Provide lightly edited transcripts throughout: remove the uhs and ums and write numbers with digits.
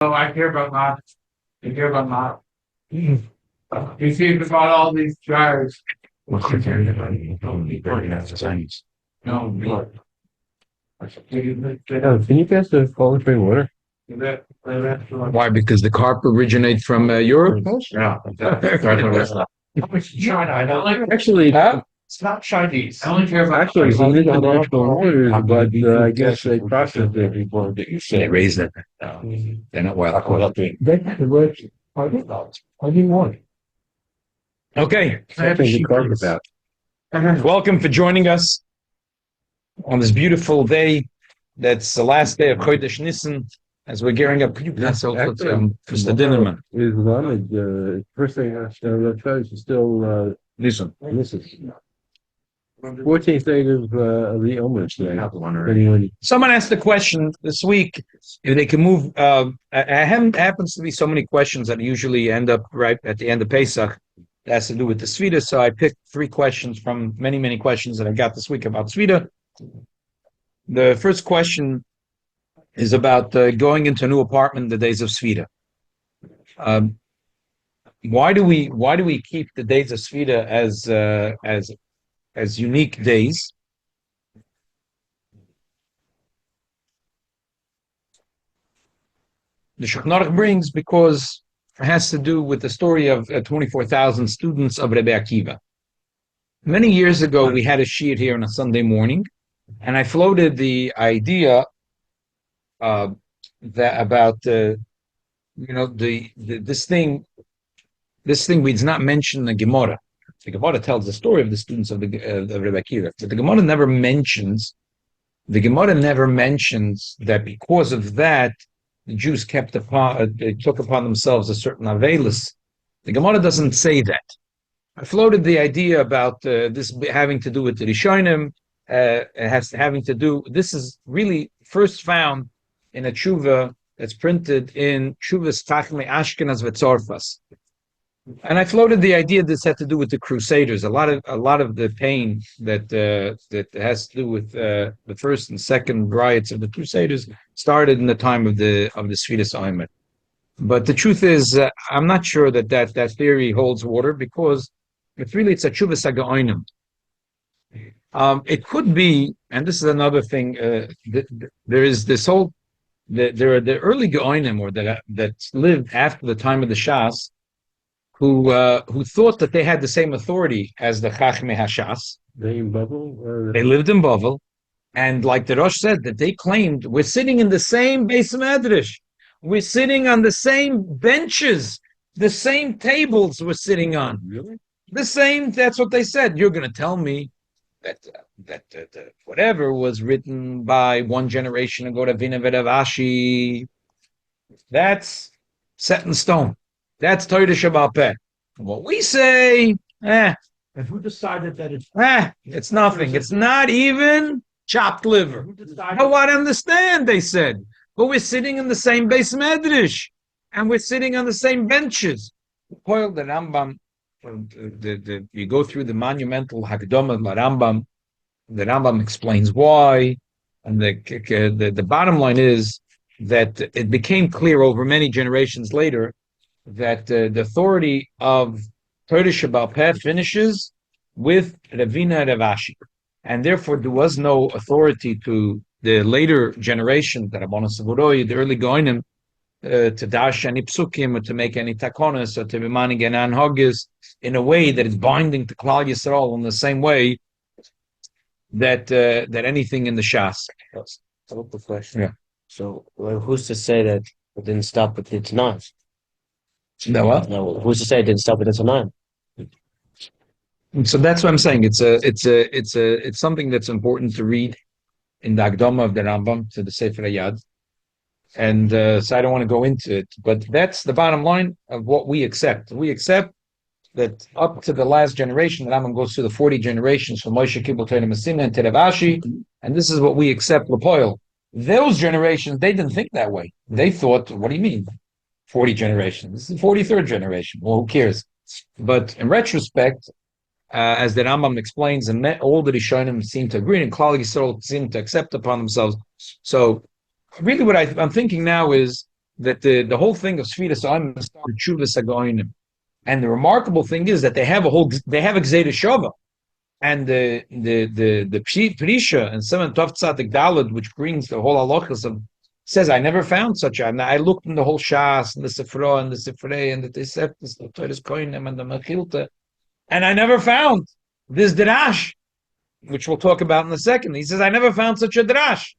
Oh, I care about not. I care about not. You see about all these jars. No, what? Can you pass the cold spring water? Why? Because the carp originates from Europe? Yeah. How much China? I don't like. Actually, It's not Chinese. I only care about. actually, it's international waters, but I guess they processed it before. They raise it. They're not wild caught. How do you want? Okay. Something to talk about. Welcome for joining us on this beautiful day. That's the last day of Chodesh Nissan. As we're gearing up, could you pass also to Mr. Dinnerman? Is one first thing I chose is still Nissan. Nissan. 14th day of the Omer today. Someone asked the question this week if they can move. Happens to be so many questions that usually end up right at the end of Pesach. It has to do with the sfira. So I picked 3 questions from many questions that I got this week about sfira. The first question is about going into a new apartment in the days of sfira. Why do we keep the days of sfira as unique days? The Shulchan Aruch brings because it has to do with the story of 24,000 students of Rabbi Akiva. Many years ago, we had a shiur here on a Sunday morning, and I floated the idea that about this thing we did not mention the Gemara. The Gemara tells the story of the students of Rabbi Akiva, but the Gemara never mentions that because of that the Jews they took upon themselves a certain avelis. The Gemara doesn't say that. I floated the idea about this having to do with the Rishonim. This is really first found in a tshuva that's printed in Tshuvas Tachmei Ashkenaz V'Tzorfas. And I floated the idea this had to do with the Crusaders. A lot of the pain that has to do with the first and second riots of the Crusaders started in the time of the Sfiras Omer. But the truth is, I'm not sure that theory holds water because it's a Tshuvas HaGeonim. It could be, and this is another thing. There is this whole. There are the early Geonim or that lived after the time of the Shas, who thought that they had the same authority as the Chachmei Hashas. They in Bavel? They lived in Bavel, and like the Rosh said, that they claimed we're sitting in the same Beis Medrash, we're sitting on the same benches, the same tables we're sitting on. Really? The same. That's what they said. You're going to tell me that whatever was written by one generation ago to Vina Vedavashi, that's set in stone. That's Torah Shabbat Peh. What we say, And who decided that it's? it's nothing. It's not even chopped liver. Who decided? No, I understand, they said. But we're sitting in the same Beis Medrash, and we're sitting on the same benches. Kollel, the Rambam, you go through the monumental Hakdama of Rambam. The Rambam explains why, and the bottom line is that it became clear over many generations later that the authority of Torah Shabbat Peh finishes with Ravina Ravashi, and therefore there was no authority to the later generation, the Rabbanon Savuroi, the early Goinim, to dash any psukim or to make any takonas or to be manning an anhogis in a way that is binding to Klal Yisrael in the same way that anything in the Shas. That's a question. Yeah. So who's to say that it didn't stop with the Tanakh? No, what? No, who's to say it didn't stop with the Tanakh? So that's what I'm saying. It's something that's important to read in the Akdama of the Rambam to the Sefira Yad. And so I don't want to go into it, but that's the bottom line of what we accept. We accept that up to the last generation, the Rambam goes through the 40 generations from Moshe Kibbutz to Messina and Teravashi, and this is what we accept Lepoil. Those generations, they didn't think that way. They thought, what do you mean? 40 generations. This is the 43rd generation. Well, who cares? But in retrospect, as the Rambam explains, and all the Rishonim seem to agree, and Klal Yisrael seem to accept upon themselves. So really what I'm thinking now is that the whole thing of sfira started Chuvas Hagoinim. And the remarkable thing is that they have a Gzeira Shava. And the Prisha and Seven Tov Tzadik Dalad, which brings the whole halachas of, says, I never found such a. And I looked in the whole Shas and the sefira and the sefira and the Teseftis, the Toras Koinim and the Mechilta, and I never found this drash, which we'll talk about in a second. He says, I never found such a drash.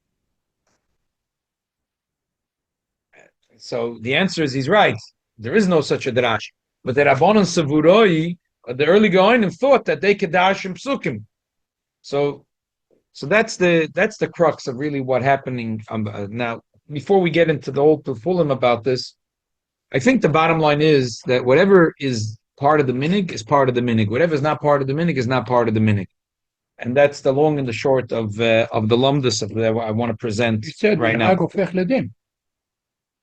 So the answer is, he's right. There is no such a drash. But the Rabbanon Savuroi, the early Goinim, thought that they could dash him psukim. So that's the crux of really what happening. Now, before we get into the whole Fulham about this, I think the bottom line is that whatever is part of the minig is part of the minig. Whatever is not part of the minig is not part of the minig. And that's the long and the short of the lumdus of that I want to present right now.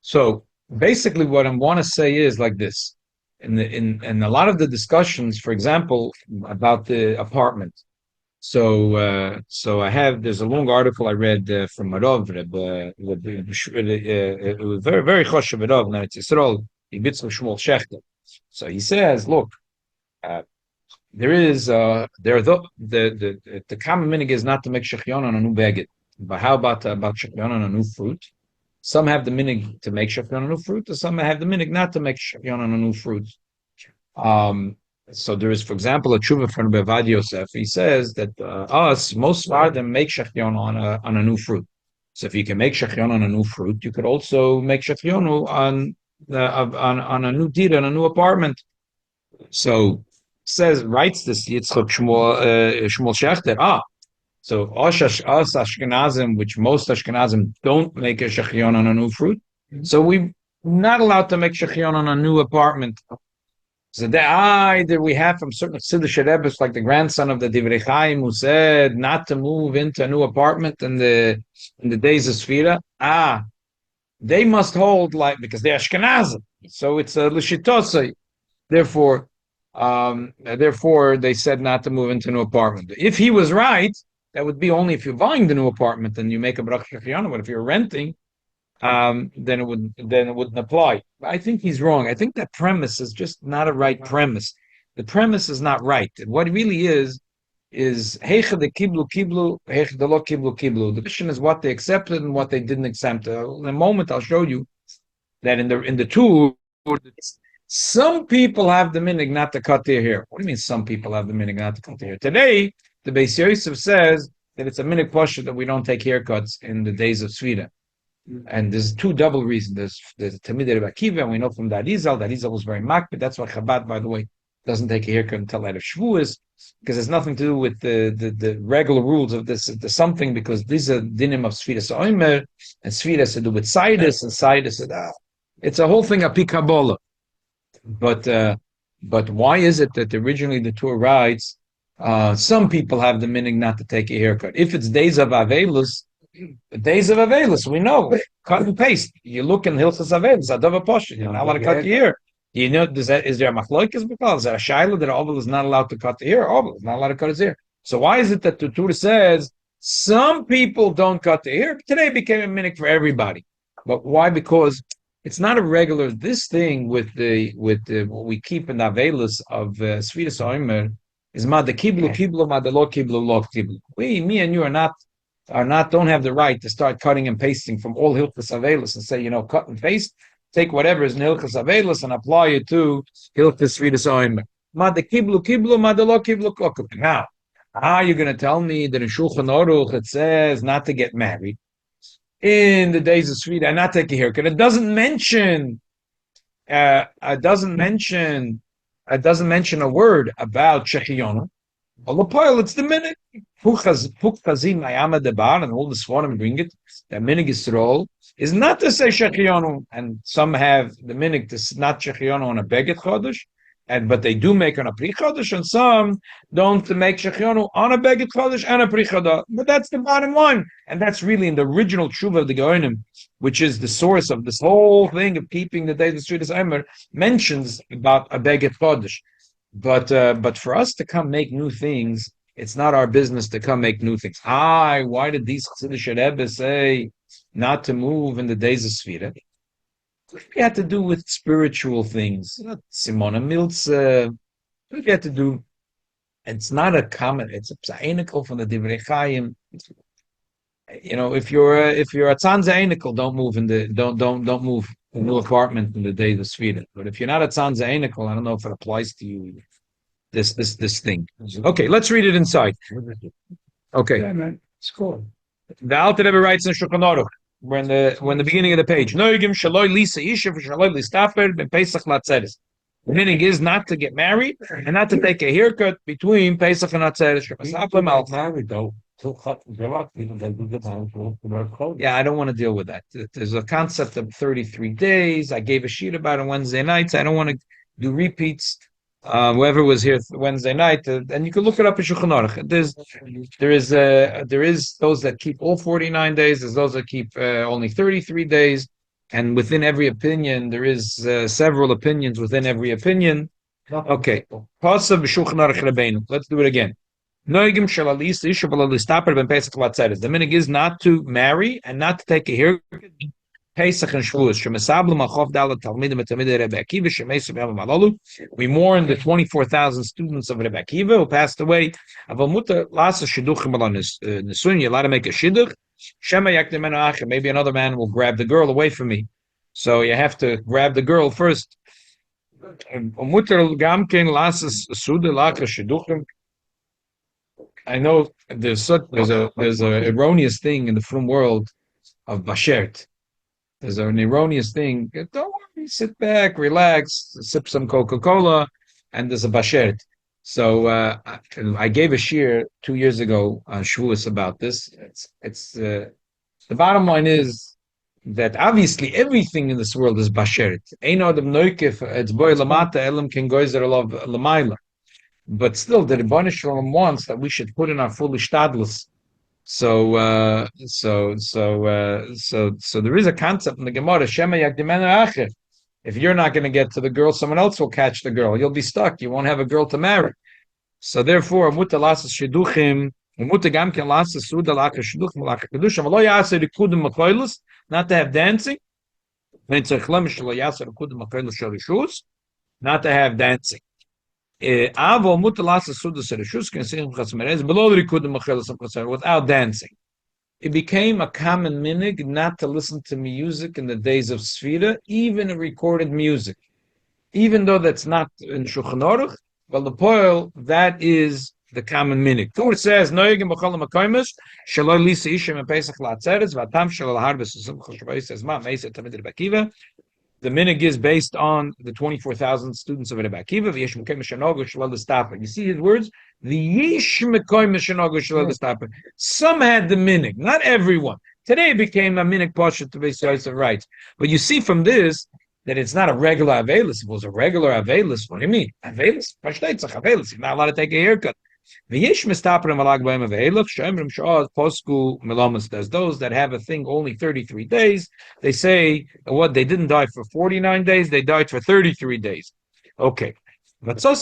So basically, what I want to say is like this: in a lot of the discussions, for example, about the apartment. So there's a long article I read from Rav. It was very very choshev Rav. Now it's Yisrael Ibitzl Shmuel Shechter. So he says, look, the common minig is not to make shechyon on a new baguette. But how about shechyon on a new fruit? Some have the minig to make shechyon on a new fruit, or some have the minig not to make shechyon on a new fruit. So there is, for example, a tshuva from Rabbi Yosef. He says that most of them make shechyon on a new fruit. So if you can make shechyon on a new fruit, you could also make shechyon on a new dira, on a new apartment. So writes this Yitzchak Shmuel Shechter. So us Ashkenazim, which most Ashkenazim don't make a shechyon on a new fruit, so we're not allowed to make shechyon on a new apartment. So either we have from certain Chassidus Rebbes, like the grandson of the Divrei Chaim, who said not to move into a new apartment in the days of sfira. They must hold like, because they're Ashkenazim, so it's a l'shitosai. Therefore, they said not to move into a new apartment. If he was right, that would be only if you're buying the new apartment and you make a bracha shechiyana. But if you're renting, then it wouldn't apply. But I think he's wrong. I think that premise is just not a right premise. The premise is not right. What it really is heicha de kiblu heicha de lo kiblu. The question is what they accepted and what they didn't accept. In a moment, I'll show you that in the two, some people have the minig not to cut their hair. What do you mean? Some people have the minig not to cut their hair? Today, the Beis Yosef says that it's a minig pasha that we don't take haircuts in the days of sfira. And there's two double reasons. There's Talmidei Rebbe Akiva, and we know from the Arizal was very makbid. That's why Chabad, by the way, doesn't take a haircut until out of Shavuos, because it's nothing to do with the regular rules of this. There's something, because these are dinim of sfira oimer, and sfira to do with sidus, and sidus. It's a whole thing of Kabbalah. But why is it that originally the Torah writes some people have the minig not to take a haircut? If it's days of Avelus, we know cut and paste. You look in Hilchos Avelus, Adava Poshet. You're not allowed to cut your hair. You know, is there a machloikas because is there a shaila that Ovel is not allowed to cut the hair? Ovel is not allowed to cut his hair. So why is it that the Torah says some people don't cut the hair? Today it became a minig for everybody. But why? Because it's not a regular. This thing with what we keep in the Avelus of Sfira Oimer is ma de kiblu, ma de lo kiblu. Me and you don't have the right to start cutting and pasting from all Hilchos Avelus and say, cut and paste, take whatever is in Hilchos Avelus and apply it to Hilchos Sfira Oimer. Ma de kiblu, ma de lo kiblu. Now, how are you going to tell me that in Shulchan Aruch it says not to get married in the days of Sfira and not take a haircut? It doesn't mention a word about Shechiyonu. Olapoil, it's the minig. Pukchazim ayama debar, and all the Sforim bring it. The minig Yisrael is not to say Shechiyonu, and some have the minig to not Shechiyonu on a Beget Chodesh, but they do make on a Pri Chodesh, and some don't make Shechiyonu on a Beget Chodesh and a Pri Chodesh. But that's the bottom line, and that's really in the original Tshuva of the Geonim, which is the source of this whole thing of keeping the days of Sfira Omer, mentions about a Beget Chodesh. But for us to come make new things, it's not our business to come make new things. Why did these Chassidus Rebbes say not to move in the days of Sfira? It had to do with spiritual things. Not Simona Milz. It had to do. It's not a common. It's a psainical from the Divrei Chaim. If you're a tzanza don't move in the don't move in the new apartment in the day of the sfira. But if you're not a tzanza I don't know if it applies to you. This thing. Okay, let's read it inside. Okay. Yeah, man. It's cool. The Alter Rebbe writes in Shulchan Aruch. We're in the beginning of the page. Noigim shaloi lisa isha v'shaloi listafer ben Pesach latzeres. The meaning is not to get married and not to take a haircut between Pesach and Atzeres. Married though. Yeah, I don't want to deal with that. There's a concept of 33 days. I gave a sheet about it on Wednesday nights. I don't want to do repeats. Whoever was here Wednesday night, and you can look it up in Shulchan Aruch. There is those that keep all 49 days. There's those that keep only 33 days, and within every opinion, there is several opinions within every opinion. Okay, Pasav Shulchan Aruch Rabbeinu. Let's do it again. The minig is not to marry and not to take a haircut. Pesach and Shavuos. We mourn the 24,000 students of Rabbi Akiva who passed away. You're allowed to make a shidduch. Maybe another man will grab the girl away from me. So you have to grab the girl first. I know there's a erroneous thing in the frum world of bashert. There's an erroneous thing. Don't worry, sit back, relax, sip some Coca-Cola, and there's a bashert. So I gave a shir 2 years ago on Shavuos about this. It's the bottom line is that obviously everything in this world is bashert. Ein adam noikef it's boy lamata elam ken goyzer lov lamaila. But still, the Rebbeinu Shalom wants that we should put in our full ishtadlus. So there is a concept in the Gemara, Shema Yagdimenu Acher. If you're not going to get to the girl, someone else will catch the girl. You'll be stuck. You won't have a girl to marry. So therefore, Muta lasas shiduchim, Muta gamken lasas suda lacher shiduchim lacher kedushim. Lo yasser rikudim machoilus, not to have dancing. When it's a chlemish lo yasser rikudim machoilus shalishus, not to have dancing. Without dancing. It became a common minig not to listen to music in the days of sfira, even recorded music. Even though that's not in Shulchan Aruch, well, the poil, that is the common minig. Tur says, Noyegim b'chol ha'makoymes, shaloi lisa ishem and Pesach la'atzeres, v'atam shalol harbes u'simcha shabbai says, ma, meisa tamid Rabbi Akiva. The minig is based on the 24,000 students of Rabbi Akiva. You see his words? Some had the minig, not everyone. Today it became a minig pasha to be of rights. But you see from this that it's not a regular avelis. If it was a regular avelis, what do you mean? Avelis? You're not allowed to take a haircut. There's those that have a thing only 33 days. They say what they didn't die for 49 days, they died for 33 days. Okay. It's not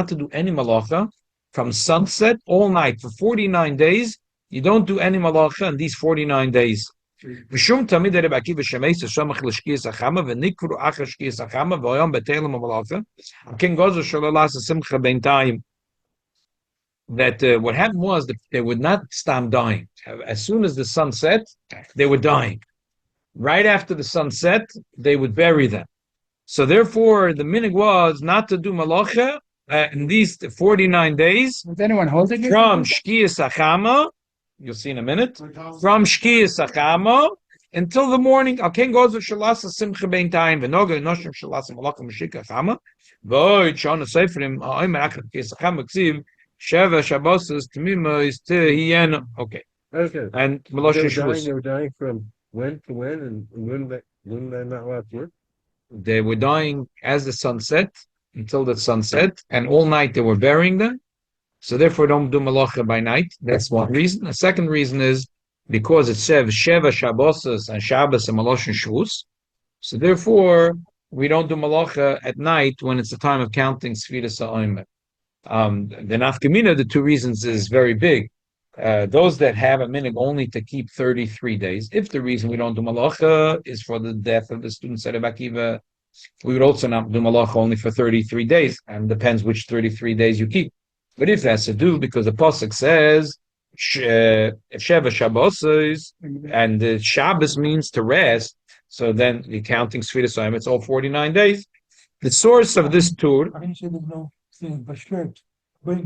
to do any malacha from sunset all night for 49 days. You don't do any malacha in these 49 days. V'shum tamid Rabbi Akiva shemeisa shomach l'shkiyas achama v'nikru achar shkiyas achama v'oyam b'teilem ha'malacha King Gozer shalolas simcha b'intayim. That what happened was that they would not stop dying. As soon as the sun set, they were dying. Right after the sun set, they would bury them. So therefore, the minig was not to do malacha in these 49 days. Is anyone holding it? From shkiyas achama. You'll see in a minute. From Shkiyas Achama until the morning. King goes with Shalasa Simcha Bein Taim V'Noga Noshim Shalasa Malachim Meshika Achama. Void Shana Seferim Ha'omer Achad Kiyas Achama Ksiv Sheva Shabbosas Tamima is Tehiyena. Okay. Okay. And Meloshin Shabbos. They were dying from when to when, and when they not allowed to work? They were dying as the sun set until the sun set, and all night they were burying them. So therefore, don't do malacha by night. That's one reason. The second reason is because it says Sheva Shabbosas and Shabbos and Malosh and Shavuos. So therefore, we don't do malacha at night when it's the time of counting sfira sa'omer. The nafkamina, the two reasons is very big. those that have a minhag only to keep 33 days. If the reason we don't do malacha is for the death of the students at Rabbi Akiva, we would also not do malacha only for 33 days, and depends which 33 days you keep. But if it has to do, because the pasuk says Sheva Shabbos, and the Shabbos means to rest, so then the counting sfira, it's all 49 days. The source of this tour.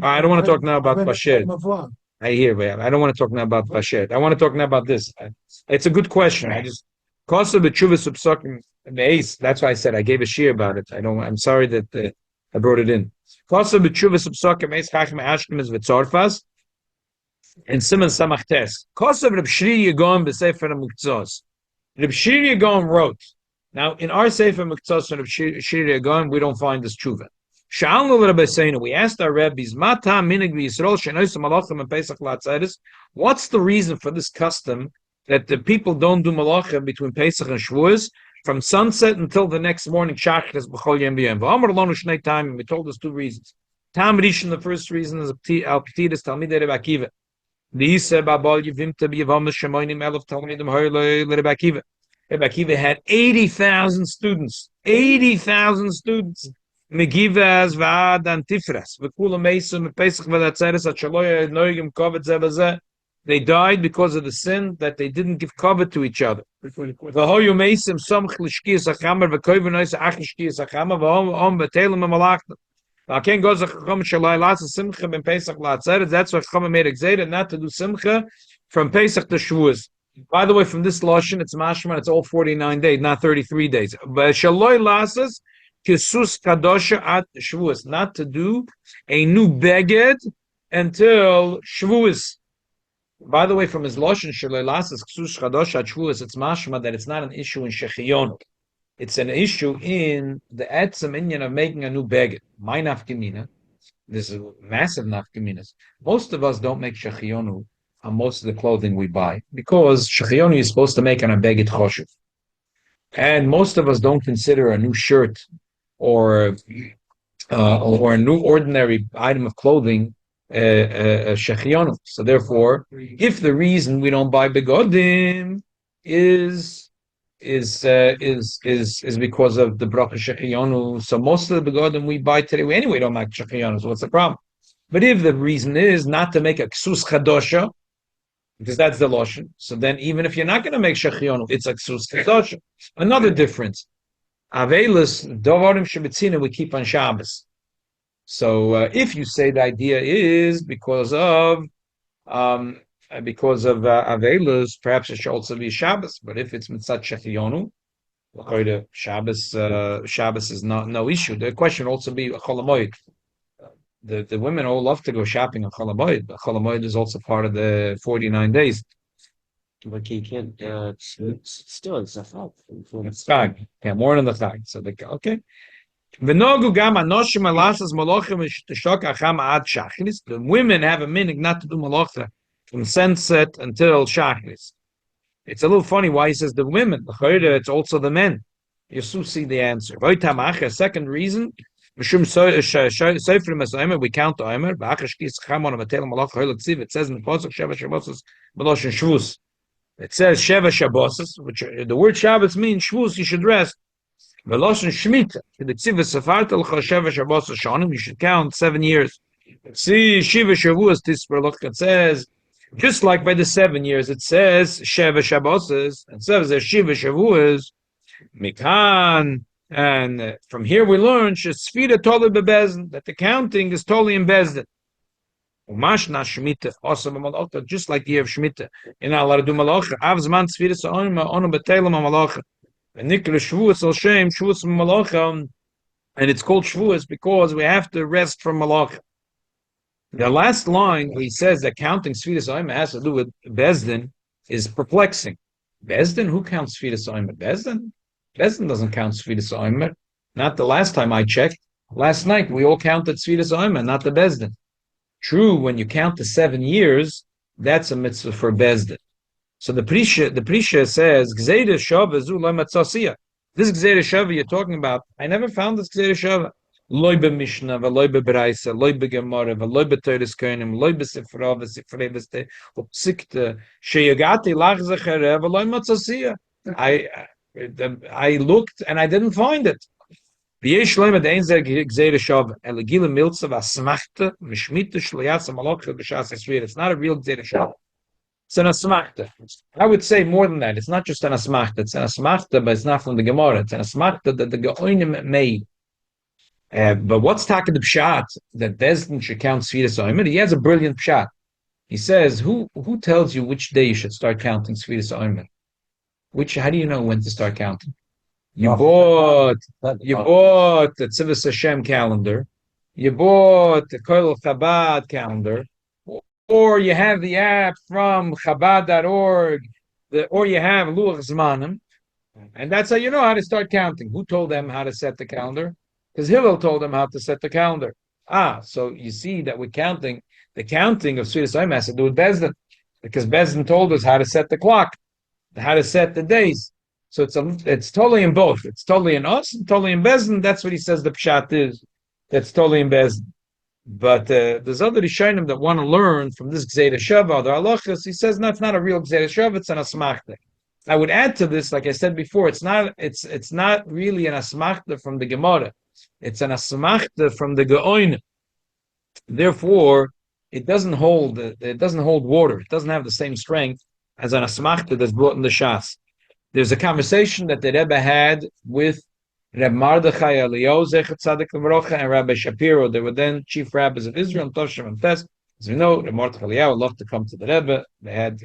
I don't want to talk now about Basher. I hear, but I don't want to talk now about Basher. I want to talk now about this. It's a good question. I just Kosa b'tshuvas upsakim meis. That's why I said I gave a shir about it. I'm sorry that I brought it in. Kosa b'tshuvas upsakim meis chacham ashkem is v'tzorfas and Simon Samachtes. Kosa Reb Shri Yagon b'sefer Muktzos. Reb Shri Yagon wrote. Now in our sefer Muktzos and Reb Shri Yagon, we don't find this tshuva. We asked our rabbis, what's the reason for this custom that the people don't do malachim between Pesach and Shavuos from sunset until the next morning? And we told us two reasons. Tam Rishon, the first reason is Al P'tidus Talmidei Rabbi Akiva. Rabbi Akiva had 80,000 students. 80,000 students. Megivas v'ad antifras v'kula meisum v'pesach v'datzeres atshaloya noigim kovet zeh v'zeh. They died because of the sin that they didn't give covet to each other. V'hoyu meisim somch l'shkiyas achamer v'koyven ois ach l'shkiyas achamer v'hom v'telim v'malachtem. V'aken goz achachom shalai lasa simcha ben pesach l'atzeres. That's why Chacham made a gzeira not to do simcha from Pesach to Shavuos. By the way, from this lashon, it's mashman. It's all 49 days, not 33 days. But shaloi lasas. Kisus kadosha at Shavuos, not to do a new beged until Shavuos. By the way, from his lashon shelelasas kisus kadosha at Shavuos, it's mashma that it's not an issue in shechionu. It's an issue in the etzem inyan of making a new beged. My nafkamina, this is massive nafkaminas. Most of us don't make shechionu on most of the clothing we buy because shechionu is supposed to make on a beged choshev. And most of us don't consider a new shirt or a new ordinary item of clothing shechionu. So therefore, if the reason we don't buy begodim is because of the bracha shechionu, so most of the begodim we buy today we anyway don't make shechionu. So what's the problem? But if the reason is not to make a ksus chadosha, because that's the lashon, so then even if you're not going to make shechionu, it's a ksus chadosha. Another difference. Avelis dovarim shebetzina we keep on Shabbos. So if you say the idea is because of Avelis, perhaps it should also be Shabbos. But if it's mitzat shechionu, Shabbos is no issue. The question would also be Chol Hamoed. The women all love to go shopping on Chol Hamoed, but Chol Hamoed is also part of the 49 days. But you can't. Still, it's a chag. It's chag. Yeah, more than the chag. So okay. The women have a minhag not to do malacha from sunset until shachris. It's a little funny why he says the women. It's also the men. You soon see the answer. Second reason. We count the Omer. It says in the pasuk Sheva Shabbos B'loshen Shavuos. It says Sheva Shabbos, which the word Shabbos means Shavuos. You should rest. B'loshen Shemitah. You should count 7 years. See Shiva Shavuos. It says just like by the 7 years. It says Sheva Shabbos. It says Shiva Shavuos. Mikan. And from here we learn sfira totally bebezin, that the counting is totally in bezdin. Umashna shmita also b'malacha, just like the year of shmita. You're not allowed to do malacha. Avzman sfira sa'onim onu b'telam malacha. And nikra shvuas al shem shvuas malacha, and it's called shvuas because we have to rest from malacha. The last line where he says that counting sfira sa'onim has to do with bezdin is perplexing. Bezdin, who counts sfira sa'onim? Bezdin. Bezdin doesn't count sfira omer. Not the last time I checked. Last night we all counted sfira omer, not the Bezdin. True, when you count the 7 years, that's a mitzvah for Bezdin. So the Prisha says, Gzeira Shava zu lo matzasiya. This Gzeira Shava you're talking about, I never found this Gzeira Shava. loy b'mishnah, v'loy b'braisa, loy b'gemara, v'loy b'toyres kohenim, loy b'sefira, v'sefira v'ste, upsikta, sheyagati lach zechere, v'loy matzasiya. I looked and I didn't find it. V'yesh loyma de'ein zeh gzeir shav, elegila miltza v'asmachta, mishmita shloyatza malokha b'shas sfira. It's not a real gzeir shav. It's an asmachta. I would say more than that. It's not just an asmachta. It's an asmachta, but it's not from the Gemara. It's an asmachta that the Geoinim made. But what's talking the pshat that Bezdin should count sfira soimer? He has a brilliant pshat. He says, "Who tells you which day you should start counting sfira soimer? How do you know when to start counting? You bought the Tzivos Hashem calendar. You bought the Kollel Chabad calendar. Or you have the app from Chabad.org, or you have Luach Zmanim, and that's how you know how to start counting. Who told them how to set the calendar? Because Hillel told them how to set the calendar. So you see that we're counting, the counting of Sfira Soim has to do with Bezdin, because Bezdin told us how to set the clock, how to set the days. So it's totally in both. It's totally in us and totally in Bezdin. That's what he says the pshat is. That's totally in Bezdin. But there's other Rishonim that want to learn from this Gzeira Shava, the halachas. He says, no, it's not a real Gzeira Shava, it's an asmachta. I would add to this, like I said before, it's not really an asmachta from the Gemara. It's an asmachta from the Geoin. Therefore, it doesn't hold water. It doesn't have the same strength as an asmachta that's brought in the Shas. There's a conversation that the Rebbe had with Reb Mardechai Eliyahu Zechat Tzadik L'Vrocha and Rabbi Shapiro. They were then chief rabbis of Israel. As we know, Reb Mardechai Eliyahu loved to come to the Rebbe. They had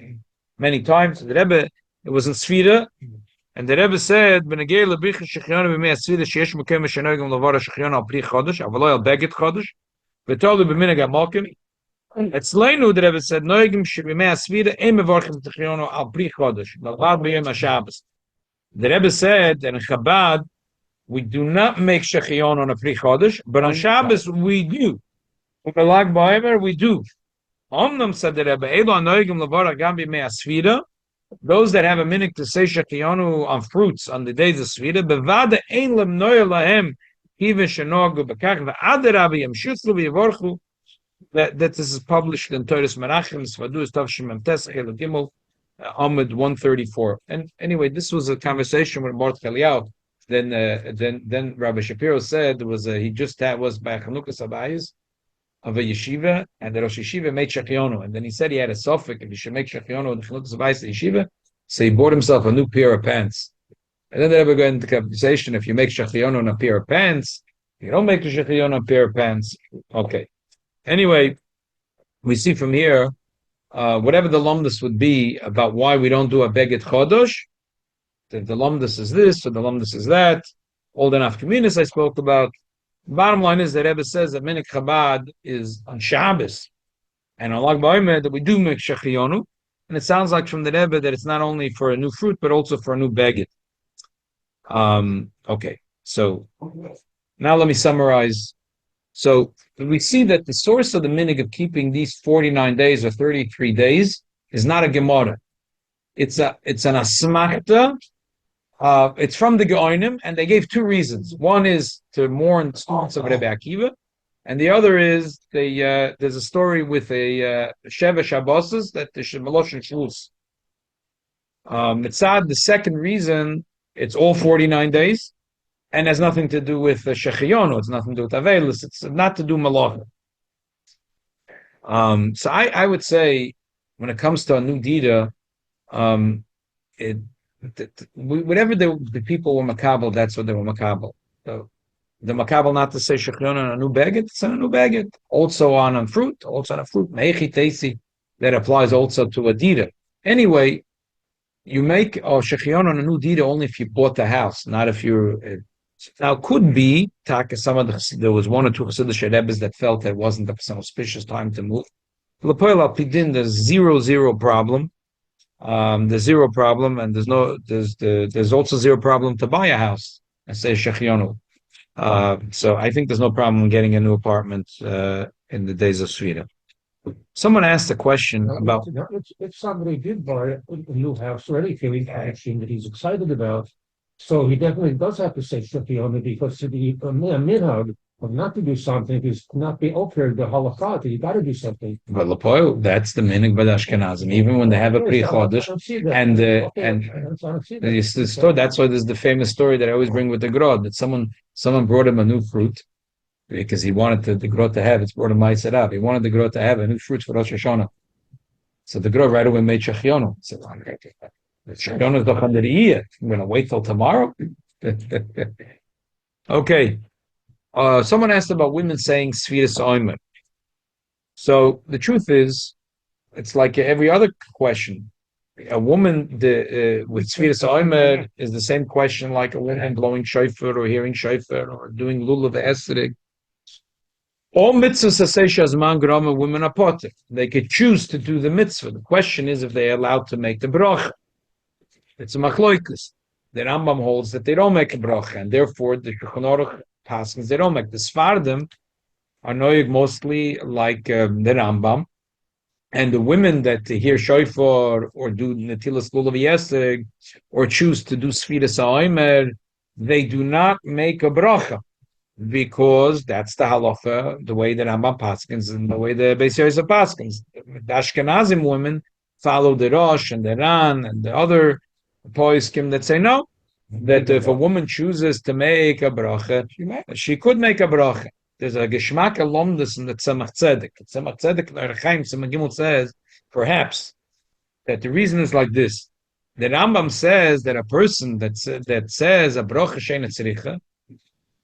many times. The Rebbe, it was in Sfira, and the Rebbe said, "B'negei lebricha shechionu b'mei Sfira sheyesh mekem shenogim lavara shechionu al pri chodesh, avaloi al beged chodesh, v'tolu b'minag hamalkim." Etzleinu, the Rebbe said, "Noigim b'mei Sfira ein mevarchim shechionu al pri chodesh, lavad b'yom haShabbos." The Rebbe said, and in Chabad, we do not make shechion on a pri chodesh, but on Shabbos we do. On the Lag BaOmer we do. Omnam said the Rebbe, Elo anoigim lavara gambi mei sfira. Those that have a minute to say shechionu on fruits on the days of sfira, bevada ein lem noya lahem even shenogu bekach ve'aderabi yamshutlu v'yivorchu. That this is published in Toras Menachem Svadu Tavshim Memtes Elo Gimel Amud 134. And anyway, this was a conversation with Mordechai Eliyahu. Then Rabbi Shapiro said he just was by Chanukas Abayis of a yeshiva, and the Rosh Yeshiva made Shechionu, and then he said he had a suffix if he should make Shechionu in the Chanukas Abayis yeshiva, so he bought himself a new pair of pants. And then they ever go into conversation, if you make Shechionu on a pair of pants, you don't make the Shechionu on a pair of pants. Okay. Anyway, we see from here, whatever the lumdus would be about why we don't do a Beged Chodosh, the lumdus is this, or the lumdus is that, all the nafkaminas I spoke about. Bottom line is that Rebbe says that Minik Chabad is on Shabbos, and on Lag BaOmer that we do make Shechionu, and it sounds like from the Rebbe that it's not only for a new fruit, but also for a new Beged. Okay, so now let me summarize. So we see that the source of the minig of keeping these 49 days or 33 days is not a Gemara. It's an asmachta. It's from the Geonim, and they gave two reasons. One is to mourn the students of Rebbe Akiva, and the other is there's a story with a Sheva Shabbos that the Shemalosh and Shlus. Mitzad, the second reason, it's all 49 days, and has nothing to do with Shechionu. It's nothing to do with Avelus. It's not to do Malacha. So I would say, when it comes to a new Dida, whatever the people were makabel, that's what they were makabel. So the makabel not to say Shechionu on a new baguette, it's on a new baguette. Also on fruit, also on a fruit. Me'echi teisi, that applies also to a Dida. Anyway, you make Shechionu on a new Dida only if you bought the house, not if you're... Now, could be there was one or two Chassidish Rebbes that felt that it wasn't an auspicious time to move. L'poel al pidin, there's zero problem. There's zero problem, and there's also zero problem to buy a house and say Shechionu. So I think there's no problem getting a new apartment in the days of sfira. Someone asked a question about if somebody did buy a new house or anything action that he's excited about. So he definitely does have to say Shechionu because to be a minhag But not to do something is not be okay the halakha. You got to do something. But Lapoil, that's the minig by the Ashkenazim. Even when they have a Pri Chodesh, and that's why there's the famous story that I always bring with the grod, that someone brought him a new fruit because he wanted the grod to have. It's brought him Ma'aser Av. He wanted the grod to have a new fruit for Rosh Hashanah. So the grod right away made Shechiono. He said, Shechiono is doch under the ear. I'm going to wait till tomorrow. Okay. Someone asked about women saying sfira soimer. So the truth is, it's like every other question. A woman with sfira soimer is the same question like a woman blowing shofar or hearing shofar or doing lulav esrig. All mitzvahs asesha azman grama women are potter. They could choose to do the mitzvah. The question is if they're allowed to make the bracha. It's a machloikus. The Rambam holds that they don't make a bracha, and therefore the Shulchan Aruch paskins they don't make. The Sfardim are noyig mostly like the Rambam, and the women that hear shofar or do netilas lulav yeseg or choose to do sfira sa'omer, they do not make a bracha because that's the halacha, the way that Rambam paskins and the way the Beis Yosef paskins. The Ashkenazim women follow the Rosh and the Ran and the other poiskim that say no, that if a woman chooses to make a bracha, she could make a bracha. There's a geschmack alumnus in the Tzemach Tzedek. Tzemach Tzedek in Archaim Tzemach Gimel says perhaps that the reason is like this. The Rambam says that a person that says a bracha sheina tzricha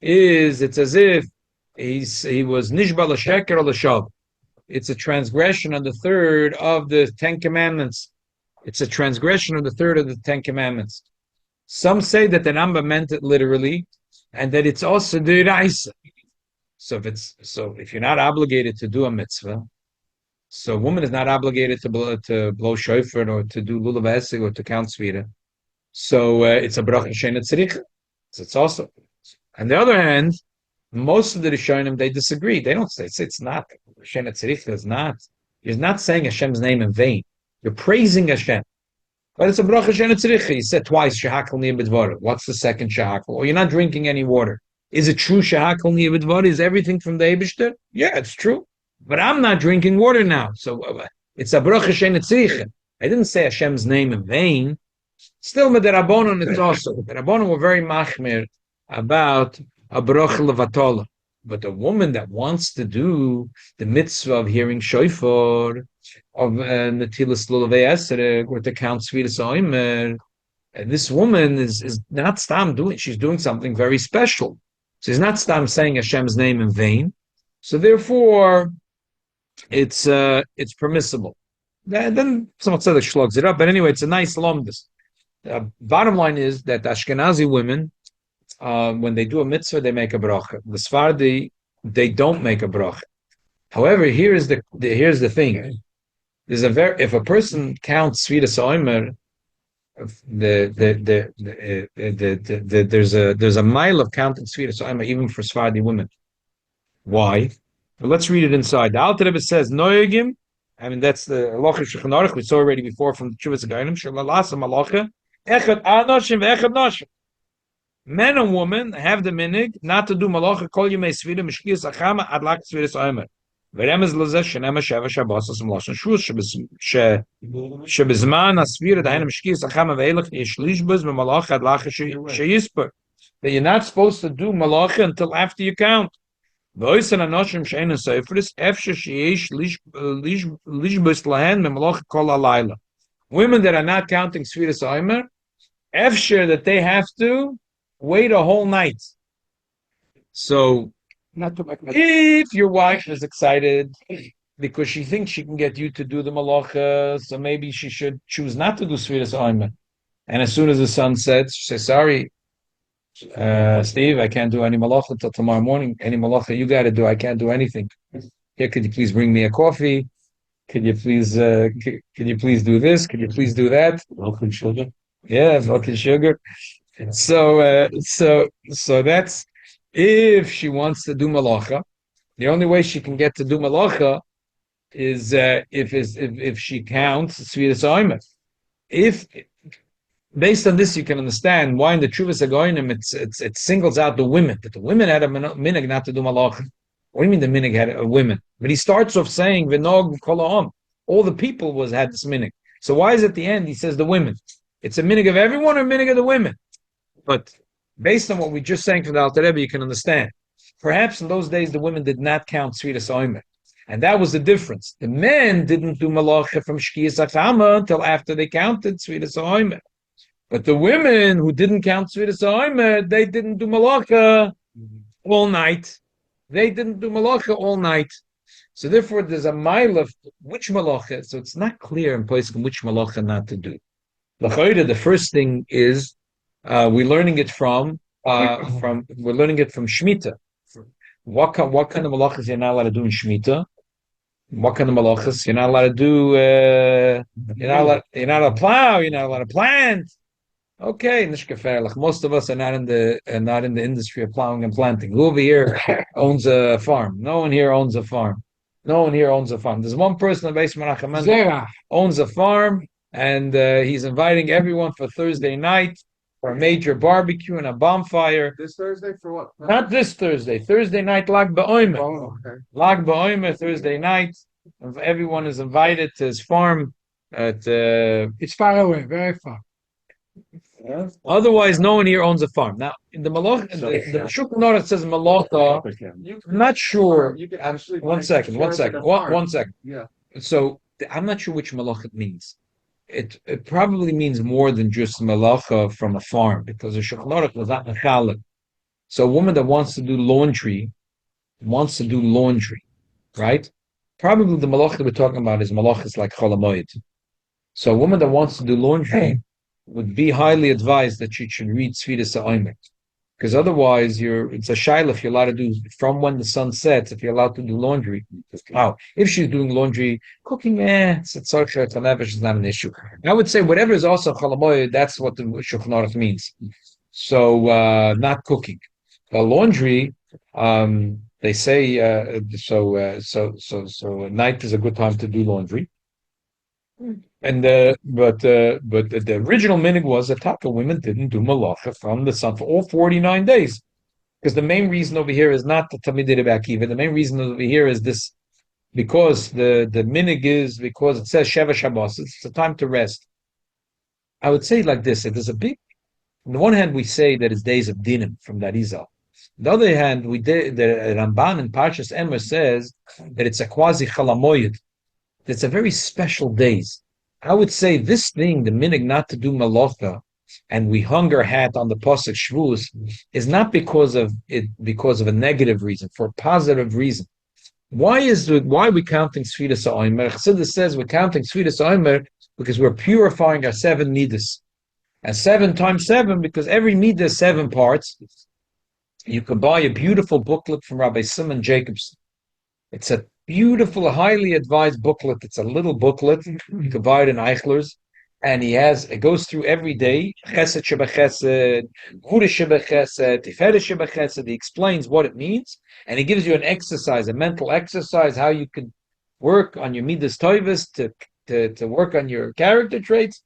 it's as if he was nishba l'sheker or l'shav. It's a transgression on the third of the Ten Commandments. It's a transgression of the third of the Ten Commandments. Some say that the Rambam meant it literally, and that it's also the Raisa. So if you're not obligated to do a mitzvah, so a woman is not obligated to blow shofar or to do lulav esig or to count sfira. So it's a bracha sheina tzricha. So it's also. On the other hand, most of the Rishonim they disagree. They don't say it's not sheina tzricha. It's not. You're not saying Hashem's name in vain. You're praising Hashem. But it's a bracha sheina tzricha. You said twice shehakol niyeh b'dvarim. What's the second shehakol? Or you're not drinking any water. Is it true shehakol niyeh b'dvarim? Is everything from the Eibishter? Yeah, it's true. But I'm not drinking water now. So it's a bracha sheina tzricha. I didn't say Hashem's name in vain. Still, with the Rabbanon, it's also. The Rabbanon were very machmir about a bracha levatola. But a woman that wants to do the mitzvah of hearing shofar, of netilas lulavei esrog, or to count sfira sa'omer, and this woman is not stam doing. She's doing something very special. She's not stam saying Hashem's name in vain. So therefore, it's permissible. Then someone said it shlugs it up, but anyway, it's a nice lomdus. Bottom line is that Ashkenazi women, when they do a mitzvah, they make a bracha. The Sephardi, they don't make a bracha. However, here's the thing: if a person counts sfira sa'omer, there's a mile of counting sfira sa'omer even for Sephardi women. Why? Well, let's read it inside. The Alter Rebbe says noyegim. I mean, that's the halacha Shulchan Aruch we saw already before from the Chuvas Gainim. Shalalasa malacha echad anoshim ve'echad noshim. Men and women have the minig not to do malacha kol yemei sfira mishkiyas achama ad lak sfira sa'omer. V'remez lezeh shenema sheva shabbos mlashon shus shebizman asfira dahin mishkiyas achama ve'elach yishlish buz v'malacha ad lak sheyisper. That you're not supposed to do malacha until after you count. Women that are not counting sfira sa'omer, efshir that they have to wait a whole night. So, if your wife is excited because she thinks she can get you to do the malacha, so maybe she should choose not to do sfira sa'omer. And as soon as the sun sets, she says, "Sorry, Steve, I can't do any malacha until tomorrow morning. Any malacha you got to do, I can't do anything. Here, could you please bring me a coffee? Could you please do this? Could you please do that? Milk and sugar. Yeah, milk and sugar. So that's if she wants to do malacha. The only way she can get to do malacha is if she counts sfira sa'omer. If Based on this, you can understand why in the Chuvas Agoinim it singles out the women, that the women had a minig not to do malach. What do you mean the minig had a women? But he starts off saying v'nog kol all the people had this minig. So why is at the end he says the women? It's a minig of everyone or a minig of the women? But based on what we just saying from the Alter Rebbe, you can understand. Perhaps in those days the women did not count sfira oimer, and that was the difference. The men didn't do malacha from shkiyas achama until after they counted sfira oimer. But the women who didn't count sfira oimer, they didn't do malacha all night. They didn't do malacha all night. So therefore, there's a mile of which malacha. So it's not clear in place which malacha not to do. The first thing is we're learning it from Shemitah. What kind of malachas you're not allowed to do in Shemitah? What kind of malachas you're not allowed to do? You're not allowed to plow. You're not allowed to plant. Okay, nishkaferlich. Most of us are not in the industry of plowing and planting. Who over here owns a farm? No one here owns a farm. No one here owns a farm. There's one person in Beis Menachem owns a farm, and he's inviting everyone for Thursday night for a major barbecue and a bonfire. This Thursday for what? Not this Thursday. Thursday night, Lag BaOmer. Oh, okay. Lag BaOmer, Thursday night. Everyone is invited to his farm. It's far away, very far. Otherwise, no one here owns a farm. Now, in the Malach, the Shulchan Aruch says Malacha. I'm not sure. One second. Yeah. So I'm not sure which Malach it means. It probably means more than just Malacha from a farm, because the Shulchan Aruch was not mechalek. So a woman that wants to do laundry, right? Probably the Malach that we're talking about is Malachas like Chol HaMoed. So a woman that wants to do laundry would be highly advised that she should read sfira oimer, because otherwise it's a shaila if you're allowed to do from when the sun sets, if you're allowed to do laundry. How? If she's doing laundry, cooking, it's not an issue. I would say whatever is also chalamoy, that's what the Shulchan Aruch means. So not cooking. Laundry, they say so night is a good time to do laundry. And but the original minig was that Taka women didn't do malacha from the sun for all 49 days, because the main reason over here is not the Talmidei Rabbi Akiva. The main reason over here is this, because the minig is because it says Sheva Shabbos. It's a time to rest. I would say it like this: there's a big. On the one hand, we say that it's days of dinim from the Arizal. On the other hand, the Ramban in Parshas Emer says that it's a quasi chalamoyed. It's a very special days. I would say this thing, the minig not to do malacha, and we hung our hat on the pasuk Shvus, is not because of a negative reason, for a positive reason. Why are we counting sfira oimer? Chassidus says we're counting sfira oimer because we're purifying our 7 midas, and 7 times 7, because every midah is 7 parts. You can buy a beautiful booklet from Rabbi Simon Jacobson. It's a beautiful, highly advised booklet. It's a little booklet. You can buy it in Eichler's. And it goes through every day. Chesed sheba chesed, Gvura sheba chesed, Tiferet sheba chesed. He explains what it means. And he gives you an exercise, a mental exercise, how you could work on your midas toivus, to work on your character traits.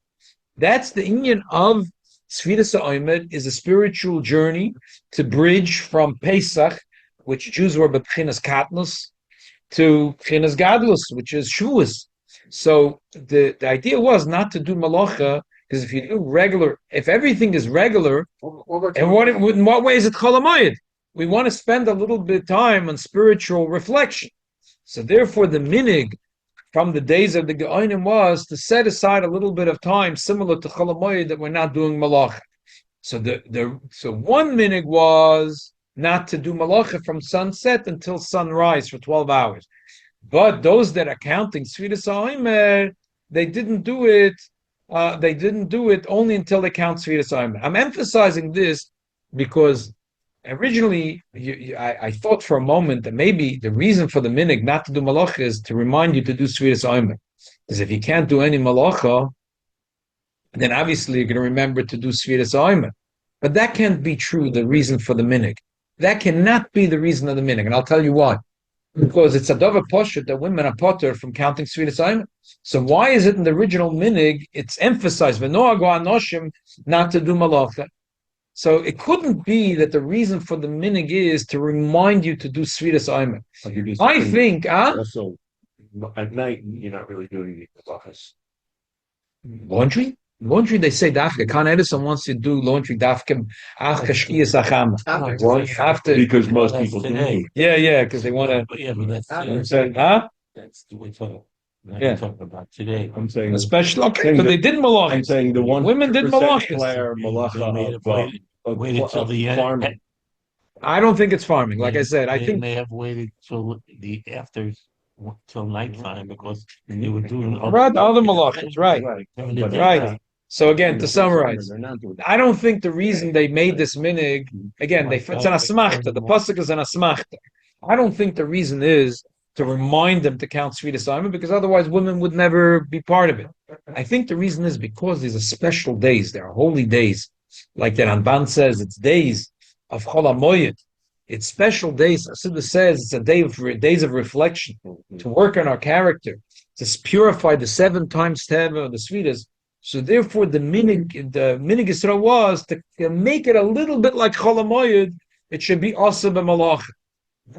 That's the inyan of Sfira Oimer, is a spiritual journey to bridge from Pesach, which Jews were b'chinas katnus, to b'chinas gadlus, which is Shavuos. So the idea was not to do malacha, because if you do regular, if everything is regular, in what way is it Chol HaMoed? We want to spend a little bit of time on spiritual reflection. So therefore the minig from the days of the Geonim was to set aside a little bit of time similar to Chol HaMoed that we're not doing malacha. So so one minig was not to do malacha from sunset until sunrise for 12 hours. But those that are counting sfira oimer, they didn't do it. They didn't do it only until they count sfira oimer. I'm emphasizing this because originally I thought for a moment that maybe the reason for the minig not to do malacha is to remind you to do sfira oimer. Because if you can't do any malacha, then obviously you're going to remember to do sfira oimer. But that can't be true. The reason for the minig, that cannot be the reason of the minig, and I'll tell you why. Because it's a dova poshut that women are potter from counting sfira aymer. So why is it in the original minig it's emphasized v'noago anoshim not to do malacha? So it couldn't be that the reason for the minig is to remind you to do sfira aymer. I think, So at night, you're not really doing the malachas. laundry. Laundry, they say dafka. Con Edison wants to do laundry dafka after Because most people do. yeah, because they want to. Yeah, but that's Huh? that's the way talk. Yeah. Talking about today. I'm saying, Especially okay, so they did I'm malachas. saying the one Women did malachas. malacha Waited till the end. farming. I don't think it's farming. Like I said, I think they have waited till the after till nighttime because they were doing right other malachas, right? But Right. So again, to summarize, they're not doing that. I don't think the reason they made this minig again, it's an asmachta. The pasuk is an asmachta. I don't think the reason is to remind them to count sfira aymer because otherwise women would never be part of it. I think the reason is because these are special days. There are holy days, like the Ramban says. It's days of Chol HaMoed. It's special days. Hasidah says it's a day of days of reflection to work on our character, to purify the 7 times teva of the sfiras. So therefore, the minig Yisrael was to make it a little bit like Chol HaMoed. It should be also b'malacha.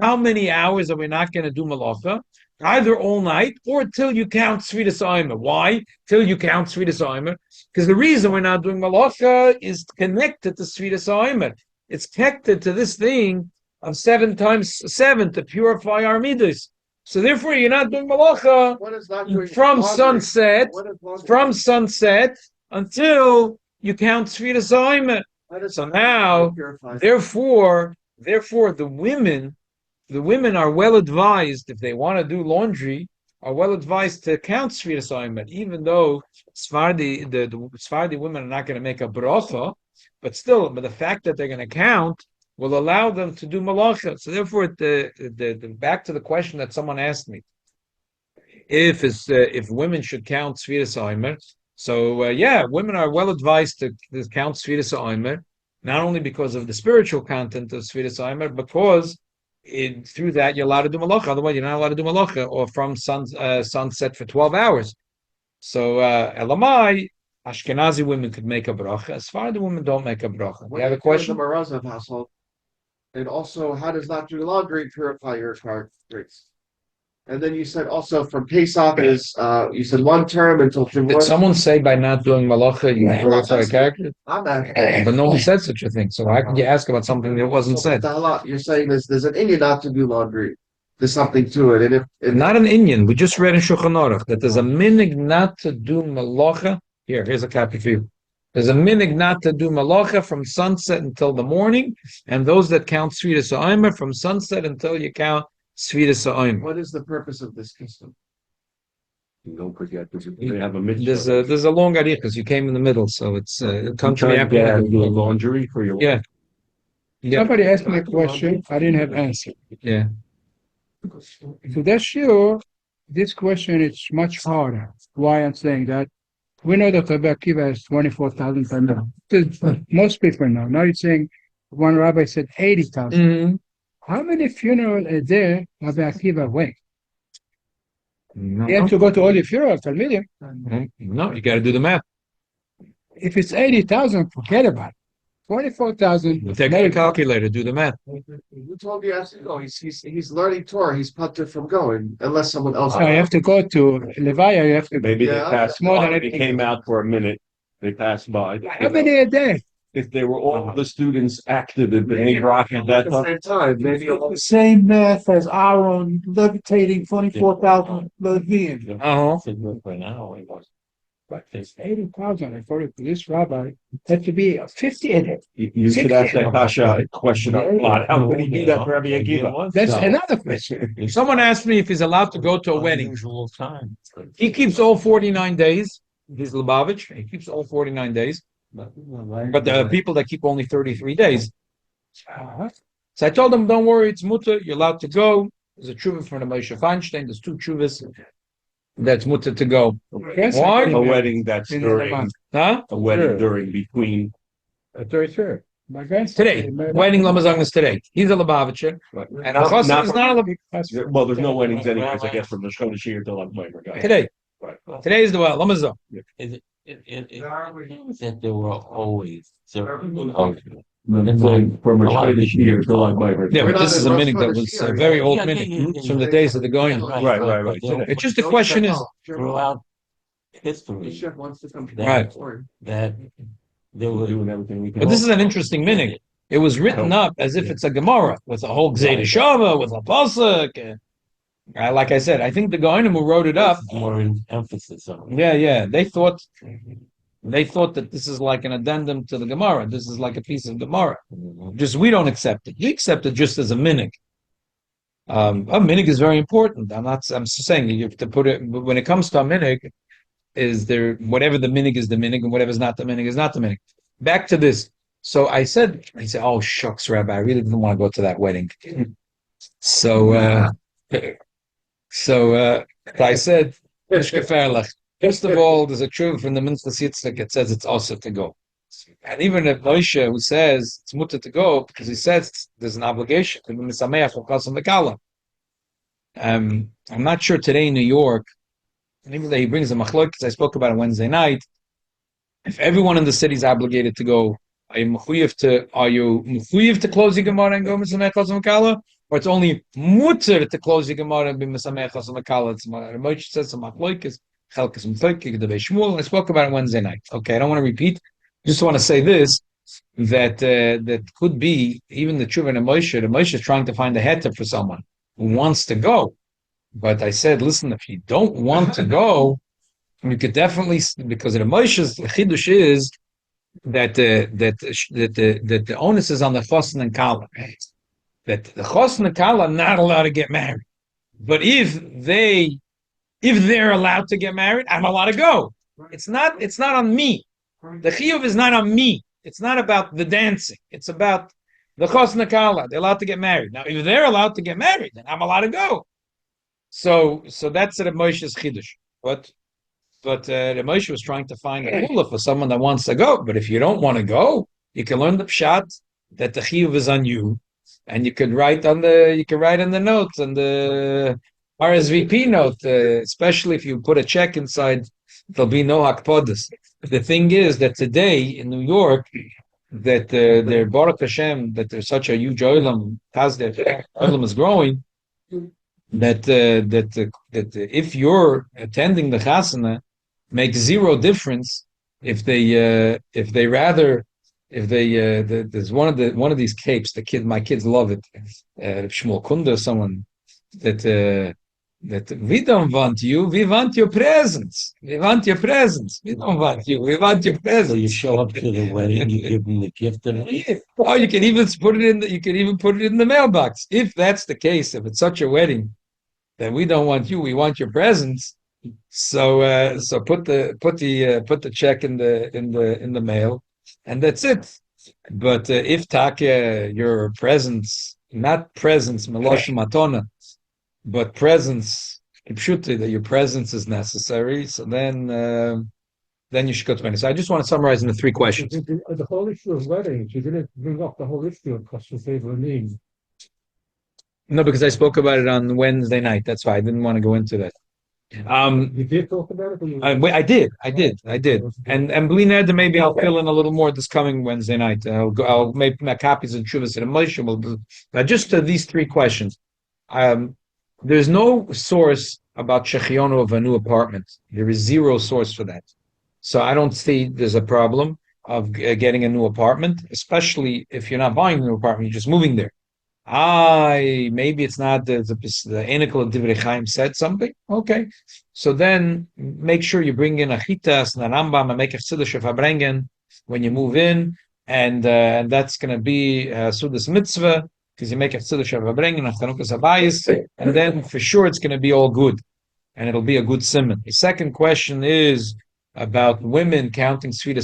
How many hours are we not going to do malacha? Either all night or till you count sfira aymer. Why? Till you count sfira aymer. Because the reason we're not doing malacha is connected to sfira aymer. It's connected to this thing of 7 times 7 to purify our midas. So therefore, you're not doing malacha from sunset until you count sfira aymer. So now, therefore, the women are well advised if they want to do laundry, are well advised to count sfira aymer, even though Sephardi, the Sephardi women are not going to make a bracha, but the fact that they're going to count will allow them to do malacha. So therefore, the back to the question that someone asked me, if women should count sfira aymer, so women are well advised to count sfira aymer, not only because of the spiritual content of sfira aymer, because through that you're allowed to do malacha. Otherwise, you're not allowed to do malacha or from sunset for 12 hours. So elamai. Ashkenazi women could make a bracha. As far as the women don't make a bracha. You have a question? The Marazav household. And also, how does not doing laundry purify your characteristics? And then you said also from Pesach is you said 1 term until Shavuot. Did someone say by not doing malacha you purify a character? I'm asking. But no one said such a thing. So how could you ask about something that wasn't said? You're saying there's an Indian not to do laundry. There's something to it, and if Not an Indian. We just read in Shulchan Aruch that there's a minig not to do malacha. Here's a copy for you. There's a minig not to do malacha from sunset until the morning, and those that count sfira aymer from sunset until you count sfira aymer. what is the purpose of this custom? Don't forget, they have a mitzvah. There's a long arich because you came in the middle, so it's come to me after. Do laundry for your Yeah. Somebody asked me a question, I didn't have answer. Yeah. So that's sure, this question is much harder. Why I'm saying that? We know that Rabbi Akiva has 24,000 per month. Most people know. Now you're saying one rabbi said 80,000. Mm-hmm. How many funerals a day Rabbi Akiva went? No, He had to go to all the funerals, Talmidim. no, you got to do the math. If it's 80,000, forget about it. 24,000. Take a calculator, do the math. Who told you has to go? He's learning Torah. He's punted from going unless someone else. So you have to go to Levaya, you have to. Maybe they Yeah. passed More than by, they anything. came out for a minute, they passed by. How many a day? If they were all the students active in the rock at that At the time. same time, maybe The same math as Aaron levitating 24,000 Levium. Uh-huh. For now, it was. But there's 80,000 according to this rabbi. Had to be 50 a day. You should ask that Kasha question a lot. How could he do that for Rabbi Akiva? That's another question. Someone asked me if he's allowed to go to a wedding. Unusual time. He keeps all 49 days. He's Lubavitch. He keeps all 49 days. But there are people that keep only 33 days. So I told him, don't worry, it's mutter. You're allowed to go. There's a tshuva from the Moshe Feinstein. There's 2 tshuvas. That's mutter to go. Yes, Why? A wedding that's In during, the month. Huh? a wedding during between. 33rd. My guess. Today, wedding lamazong is today. He's a Lubavitcher, and a chassan is not a Lubavitcher. Well, there's no weddings anyways, I guess, from Rishon to Shir till October. Today. Today is the lamazong. It that there were always certain. From Rishon to Shir till October. Yeah, We're but not this is in a Rosh minute that Chodesh was here, a yeah. very old Yeah, minute yeah, from the days of the going. Right. It's just the question is Throughout The history chef wants to come. Right. that there We're were. doing everything we can. But this is an interesting minute. It was written up as if it's a Gemara with a whole Gzeda Shava, with a pasuk. Like I said, I think the Goinim who wrote it up, More emphasis on it. yeah, they thought that this is like an addendum to the Gemara. This is like a piece of Gemara. Just we don't accept it. We accept it just as a minig. A minig is very important. I'm saying you have to put it when it comes to a minig. Is there whatever the minig is the minig, and whatever's not the minig is not the minig. Back to this. So I said, oh shucks, Rabbi, I really didn't want to go to that wedding. So I said, first of all, there's a truth from the Minster Yitzchak. It says it's also to go. And even if Moshe, who says it's mutter to go, because he says there's an obligation to be misameach or chasam v'kala. I'm not sure today in New York, and even though he brings a machlok, because I spoke about it Wednesday night, if everyone in the city is obligated to go, are you mechuyev to close your Gemara and go misameach chasam v'kala? Or it's only mutter to close your Gemara and be misameach chasam v'kala? It's Moshe says some machlokes. I spoke about it Wednesday night. Okay, I don't want to repeat. Just want to say this, that could be even the Tshuva and Moshe. The Moshe is trying to find a heter for someone who wants to go. But I said, listen, if you don't want to go, you could definitely, because the Moshe's chidush is that the onus is on the chosn and kala. That the chosn and kala are not allowed to get married. But if they're allowed to get married, I'm allowed to go. It's not on me. The chiyuv is not on me. It's not about the dancing. It's about the chosn kala. They're allowed to get married. Now, if they're allowed to get married, then I'm allowed to go. So that's the Moshe's chiddush. But the Moshe was trying to find a rule for someone that wants to go. But if you don't want to go, you can learn the pshat that the chiyuv is on you, and you can write on the notes on the RSVP note, especially if you put a check inside, there'll be no hakpodas. The thing is that today in New York, that their Baruch Hashem, that there's such a huge oilam, as their oilam is growing, that if you're attending the chasana, makes zero difference if there's one of these capes. My kids love it. Shmuel Kunda, someone that we don't want you, we want your presence. We want your presence. We don't want you, we want your presence. So you show up to the wedding, you give them the gift, and Oh, you can even put it in the mailbox. If that's the case, if it's such a wedding, then we don't want you, we want your presence. So put the check in the mail, and that's it. But if Taka, your presence, not presence, melosh matona, but presence, that your presence is necessary, so then you should go to wedding. So I just want to summarize in the three questions. The whole issue of weddings, you didn't bring up the whole issue of kosher favor name. No, because I spoke about it on Wednesday night. That's why I didn't want to go into that. You did talk about it? I did. And Bli Neder, maybe I'll fill in a little more this coming Wednesday night. I'll make my copies of Chuvas and Moshe. But just to these three questions. There's no source about Shechionu of a new apartment. There is zero source for that. So I don't see there's a problem of getting a new apartment, especially if you're not buying a new apartment, you're just moving there. Maybe it's not the Enikel of Divrei Chaim said something. Okay. So then make sure you bring in a Chitas and a Rambam and make a Chiddush of Habrengen when you move in. And that's going to be Sudas Mitzvah, because you make a Chiddush of Habrengen and Chanukas Habayis, and then for sure it's going to be all good. And it'll be a good simon. The second question is about women counting sfira.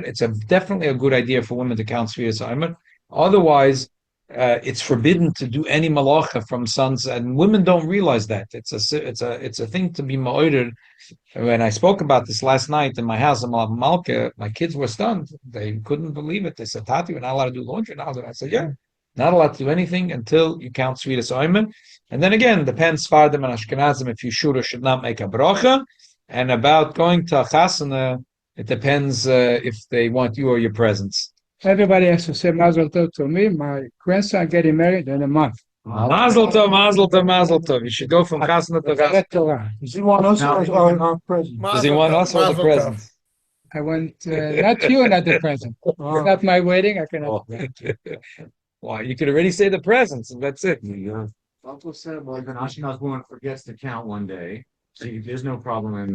It's definitely a good idea for women to count sfira. Otherwise, it's forbidden to do any malacha from sons, and women don't realize that. It's a thing to be ma'order. When I spoke about this last night in my house in Malka, my kids were stunned. They couldn't believe it. They said, "Tati, we're not allowed to do laundry now." I said, "Yeah, not allowed to do anything until you count sfira oimen." And then again, depends Fardim and Ashkenazim if you should or should not make a bracha. And about going to a chasana, it depends if they want you or your presence. Everybody has to say Mazel Tov to me. My grandson getting married in a month. Mazel tov, mazel tov, mazel tov. You should go from chasana to chasana. Get Torah. Does he want us or present? Does he want us or the presents? I want not you, not the present. It's not my wedding. I cannot. Why? You could already say the presents, and that's it. Uncle Sam, like, If an Ashkenaz woman forgets to count one day, so there's no problem in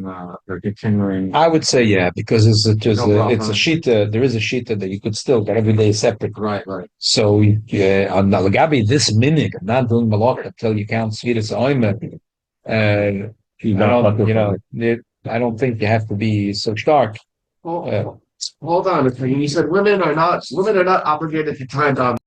continuing. I would say yeah, because it's just No it's a problem. shita. There is a shita that you could still, but every day is separate. Right. So yeah, on Lagabi, this minig, not doing malach until you count sfiras oimen. I don't think you have to be so stark. hold on a second. You said women are not obligated to time down